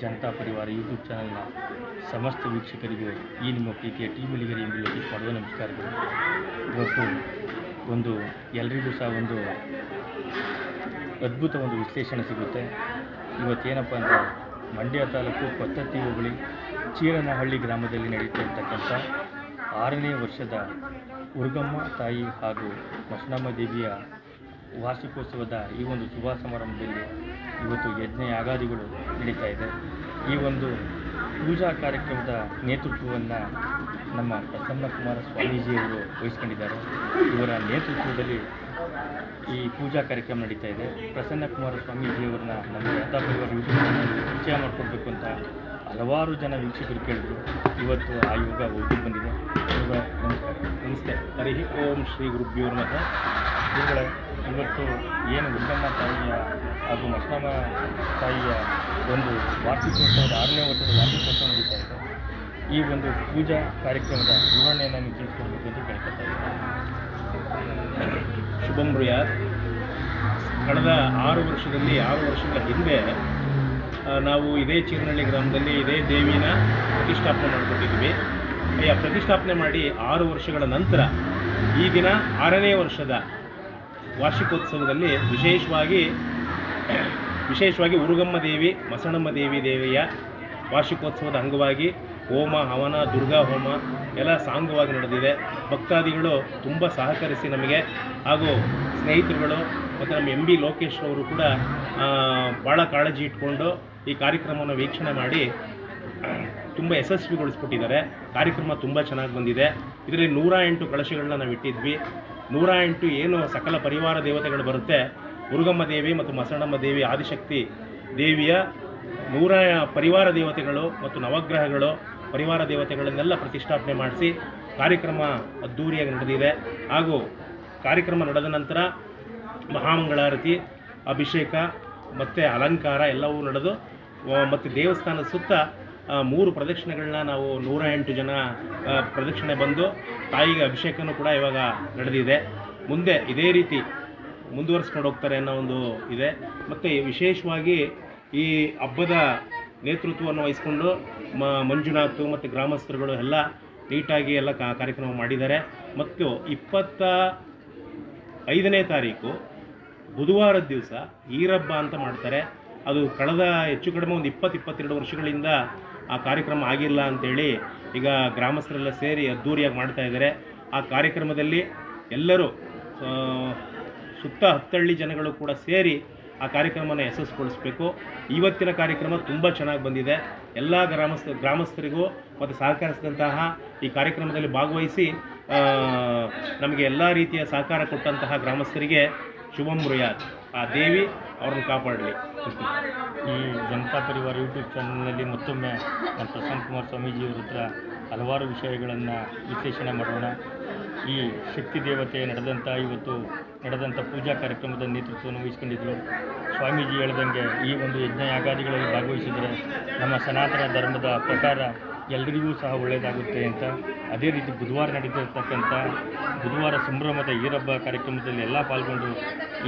ಜನತಾ ಪರಿವಾರ ಯೂಟ್ಯೂಬ್ ಚಾನಲ್ನ ಸಮಸ್ತ ವೀಕ್ಷಕರಿಗೂ ಈ ನಿಮ್ಮ ಪ್ರೀತಿಯ ಟೀಮಿಲಿಗರಿ ಎಂದು ಲೋಕೇಶ್ ಮಾಡುವ ನಮಸ್ಕಾರಗಳು. ಇವತ್ತು ಎಲ್ರಿಗೂ ಸಹ ಒಂದು ಅದ್ಭುತ ವಿಶ್ಲೇಷಣೆ ಸಿಗುತ್ತೆ. ಇವತ್ತೇನಪ್ಪ ಅಂದರೆ ಮಂಡ್ಯ ತಾಲೂಕು ಕೊತ್ತತ್ತಿ ಹೋಬಳಿ ಚೀರನಹಳ್ಳಿ ಗ್ರಾಮದಲ್ಲಿ ನಡೀತಾ ಇರ್ತಕ್ಕಂಥ 6ನೇ ವರ್ಷದ ಉರುಗಮ್ಮ ತಾಯಿ ಹಾಗೂ ಮಸಣಮ್ಮ ದೇವಿಯ ವಾರ್ಷಿಕೋತ್ಸವದ ಈ ಶುಭ ಸಮಾರಂಭದಲ್ಲಿ ಇವತ್ತು ಯಜ್ಞ ಯಾಗಾದಿಗಳು ನಡೀತಾ ಇದೆ. ಈ ಪೂಜಾ ಕಾರ್ಯಕ್ರಮದ ನೇತೃತ್ವವನ್ನು ನಮ್ಮ ಪ್ರಸನ್ನಕುಮಾರ ಸ್ವಾಮೀಜಿಯವರು ವಹಿಸ್ಕೊಂಡಿದ್ದಾರೆ. ಇವರ ನೇತೃತ್ವದಲ್ಲಿ ಈ ಪೂಜಾ ಕಾರ್ಯಕ್ರಮ ನಡೀತಾ ಇದೆ. ಪ್ರಸನ್ನಕುಮಾರ ಸ್ವಾಮೀಜಿಯವರನ್ನ ನಮ್ಮ ಜನತಾ ಪರಿವಾರ ಯೂಟ್ಯೂಬ್ ಚಾನಲ್ ಪರಿಚಯ ಮಾಡಿಕೊಡ್ಬೇಕು ಅಂತ ಹಲವಾರು ಜನ ವೀಕ್ಷಕರು ಕೇಳಿದ್ರು. ಇವತ್ತು ಆ ಯೋಗ ಒದಗಿ ಬಂದಿದೆ. ನಮಸ್ಕಾರ. ನಮಸ್ತೆ. ಹರಿ ಓಂ ಶ್ರೀ ಗುರುಭ್ಯೋ ನಮಃ. ಇವುಗಳೇ ಇವತ್ತು ಏನು ಉರುಗಮ್ಮ ತಾಯಿಯ ಹಾಗೂ ಮಸಣಮ್ಮ ತಾಯಿಯ ವಾರ್ಷಿಕೋತ್ಸವದ 6ನೇ ವರ್ಷದ ವಾರ್ಷಿಕೋತ್ಸವ ನಡೀತಾ ಇದೆ. ಈ ಪೂಜಾ ಕಾರ್ಯಕ್ರಮದ ವಿವರಣೆಯನ್ನು ನೀವು ತಿಳಿಸ್ಕೊಡ್ಬೇಕು ಅಂತ ಕೇಳ್ಕೊತಾ ಇದ್ದೀನಿ. ಶುಭಂ ಭೂಯಾತ್. ಕಳೆದ 6 ವರ್ಷಗಳ ಹಿಂದೆ ನಾವು ಇದೇ ಚೀರನಹಳ್ಳಿ ಗ್ರಾಮದಲ್ಲಿ ಇದೇ ದೇವಿನ ಪ್ರತಿಷ್ಠಾಪನೆ ಮಾಡಿಕೊಟ್ಟಿದ್ವಿ. ಪ್ರತಿಷ್ಠಾಪನೆ ಮಾಡಿ 6 ವರ್ಷಗಳ ನಂತರ ಈ ದಿನ 6ನೇ ವರ್ಷದ ವಾರ್ಷಿಕೋತ್ಸವದಲ್ಲಿ ವಿಶೇಷವಾಗಿ ಉರುಗಮ್ಮ ದೇವಿ ಮಸಣಮ್ಮ ದೇವಿಯ ವಾರ್ಷಿಕೋತ್ಸವದ ಅಂಗವಾಗಿ ಹೋಮ ಹವನ ದುರ್ಗಾ ಹೋಮ ಎಲ್ಲ ಸಾಂಗವಾಗಿ ನಡೆದಿದೆ. ಭಕ್ತಾದಿಗಳು ತುಂಬ ಸಹಕರಿಸಿ ನಮಗೆ ಹಾಗೂ ಸ್ನೇಹಿತರುಗಳು ಮತ್ತು ನಮ್ಮ MB ಲೋಕೇಶ್ ಅವರು ಕೂಡ ಭಾಳ ಕಾಳಜಿ ಇಟ್ಕೊಂಡು ಈ ಕಾರ್ಯಕ್ರಮವನ್ನು ವೀಕ್ಷಣೆ ಮಾಡಿ ತುಂಬ ಯಶಸ್ವಿಗೊಳಿಸ್ಬಿಟ್ಟಿದ್ದಾರೆ. ಕಾರ್ಯಕ್ರಮ ತುಂಬ ಚೆನ್ನಾಗಿ ಬಂದಿದೆ. ಇದರಲ್ಲಿ 108 ಕಳಶಗಳನ್ನ ನಾವು ಇಟ್ಟಿದ್ವಿ. 108 ಏನು ಸಕಲ ಪರಿವಾರ ದೇವತೆಗಳು ಬರುತ್ತೆ, ಉರುಗಮ್ಮ ದೇವಿ ಮತ್ತು ಮಸಣಮ್ಮ ದೇವಿ ಆದಿಶಕ್ತಿ ದೇವಿಯ 100 ಪರಿವಾರ ದೇವತೆಗಳು ಮತ್ತು ನವಗ್ರಹಗಳು ಪರಿವಾರ ದೇವತೆಗಳನ್ನೆಲ್ಲ ಪ್ರತಿಷ್ಠಾಪನೆ ಮಾಡಿಸಿ ಕಾರ್ಯಕ್ರಮ ಅದ್ಧೂರಿಯಾಗಿ ನಡೆದಿದೆ. ಹಾಗೂ ಕಾರ್ಯಕ್ರಮ ನಡೆದ ನಂತರ ಮಹಾಮಂಗಳಾರತಿ, ಅಭಿಷೇಕ ಮತ್ತು ಅಲಂಕಾರ ಎಲ್ಲವೂ ನಡೆದು ಮತ್ತು ದೇವಸ್ಥಾನದ ಸುತ್ತ 3 ಪ್ರದಕ್ಷಿಣೆಗಳನ್ನ ನಾವು 108 ಜನ ಪ್ರದಕ್ಷಿಣೆ ಬಂದು ತಾಯಿಗೆ ಅಭಿಷೇಕನೂ ಕೂಡ ಇವಾಗ ನಡೆದಿದೆ. ಮುಂದೆ ಇದೇ ರೀತಿ ಮುಂದುವರಿಸ್ಕೊಂಡು ಹೋಗ್ತಾರೆ ಅನ್ನೋ ಇದೆ. ಮತ್ತು ವಿಶೇಷವಾಗಿ ಈ ಹಬ್ಬದ ನೇತೃತ್ವವನ್ನು ವಹಿಸ್ಕೊಂಡು ಮಂಜುನಾಥ್ ಮತ್ತು ಗ್ರಾಮಸ್ಥರುಗಳು ಎಲ್ಲ ನೀಟಾಗಿ ಎಲ್ಲ ಕಾರ್ಯಕ್ರಮ ಮಾಡಿದ್ದಾರೆ. ಮತ್ತು 25ನೇ ತಾರೀಕು ಬುಧವಾರದ ದಿವಸ ಈರಬ್ಬ ಅಂತ ಮಾಡ್ತಾರೆ. ಅದು ಕಳೆದ ಹೆಚ್ಚು ಕಡಿಮೆ 20-22 ವರ್ಷಗಳಿಂದ ಆ ಕಾರ್ಯಕ್ರಮ ಆಗಿಲ್ಲ ಅಂಥೇಳಿ ಈಗ ಗ್ರಾಮಸ್ಥರೆಲ್ಲ ಸೇರಿ ಅದ್ಧೂರಿಯಾಗಿ ಮಾಡ್ತಾ ಇದ್ದಾರೆ. ಆ ಕಾರ್ಯಕ್ರಮದಲ್ಲಿ ಎಲ್ಲರೂ ಸುತ್ತ 10 ಹಳ್ಳಿ ಜನಗಳು ಕೂಡ ಸೇರಿ ಆ ಕಾರ್ಯಕ್ರಮನ ಯಶಸ್ವಿಗೊಳಿಸಬೇಕು. ಇವತ್ತಿನ ಕಾರ್ಯಕ್ರಮ ತುಂಬ ಚೆನ್ನಾಗಿ ಬಂದಿದೆ. ಎಲ್ಲ ಗ್ರಾಮಸ್ಥರಿಗೂ ಮತ್ತು ಸಹಕರಿಸಿದಂತಹ ಈ ಕಾರ್ಯಕ್ರಮದಲ್ಲಿ ಭಾಗವಹಿಸಿ ನಮಗೆ ಎಲ್ಲ ರೀತಿಯ ಸಹಕಾರ ಕೊಟ್ಟಂತಹ ಗ್ರಾಮಸ್ಥರಿಗೆ ಶುಭಂ ಭೂಯಾತ್. ಆ ದೇವಿ ಅವ್ರನ್ನ ಕಾಪಾಡಲಿ. ಈ ಜನತಾ ಪರಿವಾರ ಯೂಟ್ಯೂಬ್ ಚಾನಲ್ನಲ್ಲಿ ಮತ್ತೊಮ್ಮೆ ನಮ್ಮ ಪ್ರಸನ್ನಕುಮಾರ ಸ್ವಾಮೀಜಿಯವರ ಹತ್ರ ಹಲವಾರು ವಿಷಯಗಳನ್ನು ವಿಶ್ಲೇಷಣೆ ಮಾಡೋಣ. ಈ ಶಕ್ತಿ ದೇವತೆ ನಡೆದಂಥ ಪೂಜಾ ಕಾರ್ಯಕ್ರಮದ ನೇತೃತ್ವವನ್ನು ವಹಿಸ್ಕೊಂಡಿದ್ದರು. ಸ್ವಾಮೀಜಿ ಹೇಳ್ದಂಗೆ ಈ ಯಜ್ಞ ಯಾಗಾದಿಗಳಲ್ಲಿ ಭಾಗವಹಿಸಿದರೆ ನಮ್ಮ ಸನಾತನ ಧರ್ಮದ ಪ್ರಕಾರ ಎಲ್ಲರಿಗೂ ಸಹ ಒಳ್ಳೆಯದಾಗುತ್ತೆ ಅಂತ. ಅದೇ ರೀತಿ ಬುಧವಾರ ನಡೀತಿರ್ತಕ್ಕಂಥ ಬುಧವಾರ ಸಂಭ್ರಮದ ಈರಬ್ಬ ಕಾರ್ಯಕ್ರಮದಲ್ಲಿ ಎಲ್ಲ ಪಾಲ್ಗೊಂಡು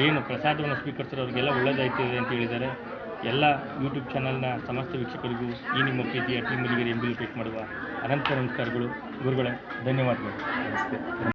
ಏನು ಪ್ರಸಾದವನ್ನು ಸ್ವೀಕರಿಸಿರೋರಿಗೆಲ್ಲ ಒಳ್ಳೆಯದಾಗ್ತಿದೆ ಅಂತ ಹೇಳಿದ್ದಾರೆ. ಎಲ್ಲ ಯೂಟ್ಯೂಬ್ ಚಾನಲ್ನ ಸಮಸ್ತ ವೀಕ್ಷಕರಿಗೂ ಈ ನಿಮ್ಮ ಪ್ರೀತಿಯ ಟೀಮಿಗೆ MB ಲೋಕೇಶ್ ಮಾಡುವ ಅನಂತ ನಮಸ್ಕಾರಗಳು. ಗುರುಗಳೇ, ಧನ್ಯವಾದಗಳು. ನಮಸ್ತೆ.